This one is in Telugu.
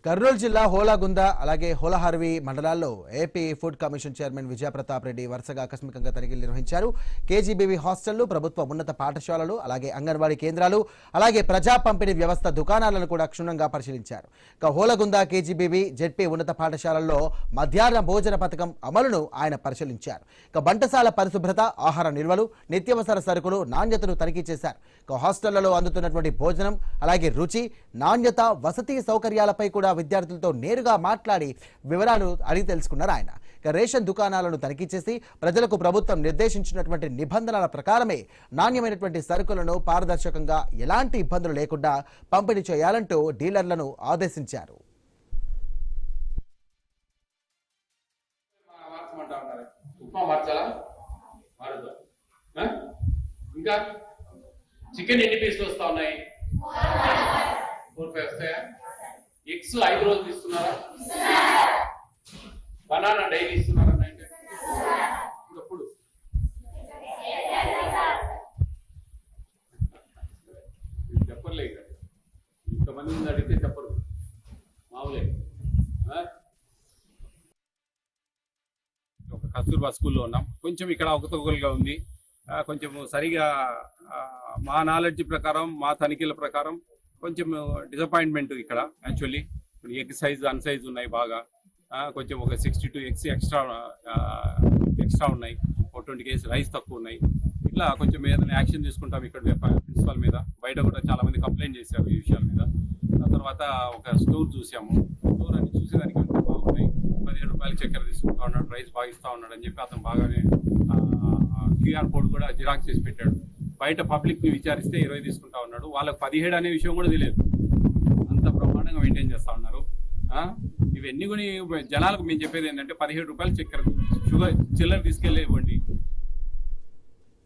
కర్నూలు జిల్లా హోలాగుంద అలాగే హోలహర్వి మండలాల్లో AP food commission chairman Vijay Pratap Reddy వరుసగా ఆకస్మికంగా తనిఖీలు నిర్వహించారు. కేజీబీవీ హాస్టళ్లు, ప్రభుత్వ ఉన్నత పాఠశాలలు, అలాగే అంగన్వాడీ కేంద్రాలు, అలాగే ప్రజా పంపిణీ వ్యవస్థ దుకాణాలను కూడా క్షుణ్ణంగా పరిశీలించారు. ఇక హోలగుంద కేజీబీవీ జెడ్పీ ఉన్నత పాఠశాలల్లో మధ్యాహ్న భోజన పథకం అమలును ఆయన పరిశీలించారు. ఇక బంటసాల పరిశుభ్రత, ఆహార నిల్వలు, నిత్యావసర సరుకులు నాణ్యతను తనిఖీ చేశారు. ఇక హాస్టళ్లలో అందుతున్నటువంటి భోజనం, అలాగే రుచి, నాణ్యత, వసతి సౌకర్యాలపై కూడా విద్యార్థులతో నేరుగా మాట్లాడి వివరాలు అడిగి తెలుసుకున్నారు ఆయన. ఇక రేషన్ దుకాణాలను తనిఖీ చేసి ప్రజలకు ప్రభుత్వం నిర్దేశించినటువంటి నిబంధనల ప్రకారమే నాణ్యమైనటువంటి సరుకులను పారదర్శకంగా ఎలాంటి ఇబ్బందులు లేకుండా పంపిణీ చేయాలంటూ డీలర్లను ఆదేశించారు. ఇంకా చికెన్ ఎన్ని పీసులు వస్తా ఉన్నాయి? 4-5 వస్తాయా? ఎగ్స్ 5 రోజులు ఇస్తున్నారా? బనానా డైలీ ఇస్తున్నారా? ఇప్పుడు చెప్పర్లే, ఇక్కడ ఇంతమంది ముందు అడిగితే చెప్పరు, మామూలే. ఒక కస్తూర్బా స్కూల్లో ఉన్నాం. కొంచెం ఇక్కడ అవకతవకలుగా ఉంది. కొంచెం సరిగా మా నాలెడ్జ్ ప్రకారం, మా తనిఖీల ప్రకారం కొంచెం డిసప్పాయింట్మెంట్ ఇక్కడ. యాక్చువల్లీ ఎగ్ సైజ్ అన్సైజ్ ఉన్నాయి బాగా. కొంచెం ఒక 62 ఎగ్స్ ఎక్స్ట్రా ఉన్నాయి. ఒక 20 kg రైస్ తక్కువ ఉన్నాయి. ఇట్లా కొంచెం ఏదైనా యాక్షన్ తీసుకుంటాం ఇక్కడ ప్రిన్సిపల్ మీద. బయట కూడా చాలా మంది కంప్లైంట్ చేశారు ఈ విషయాల మీద. ఆ తర్వాత ఒక స్టోర్ చూసాము. స్టోర్ అని చూసేదానికి అంతా బాగున్నాయి. 17 రూపాయలు చక్కెర తీసుకుంటా ఉన్నాడు, రైస్ బాగా ఇస్తా ఉన్నాడు అని చెప్పి అతను బాగానే QR కోడ్ కూడా జిరాక్స్ చేసి పెట్టాడు. బయట పబ్లిక్ ని విచారిస్తే 20 తీసుకుంటా ఉన్నాడు. వాళ్ళకి 17 అనే విషయం కూడా తెలియదు. అంత బ్రహ్మాండంగా మెయింటైన్ చేస్తా ఉన్నారు. ఇవన్నీ కూడా జనాలకు మేము చెప్పేది ఏంటంటే 17 రూపాయలు చక్కెర, షుగర్ చిల్లర తీసుకెళ్ళి ఇవ్వండి.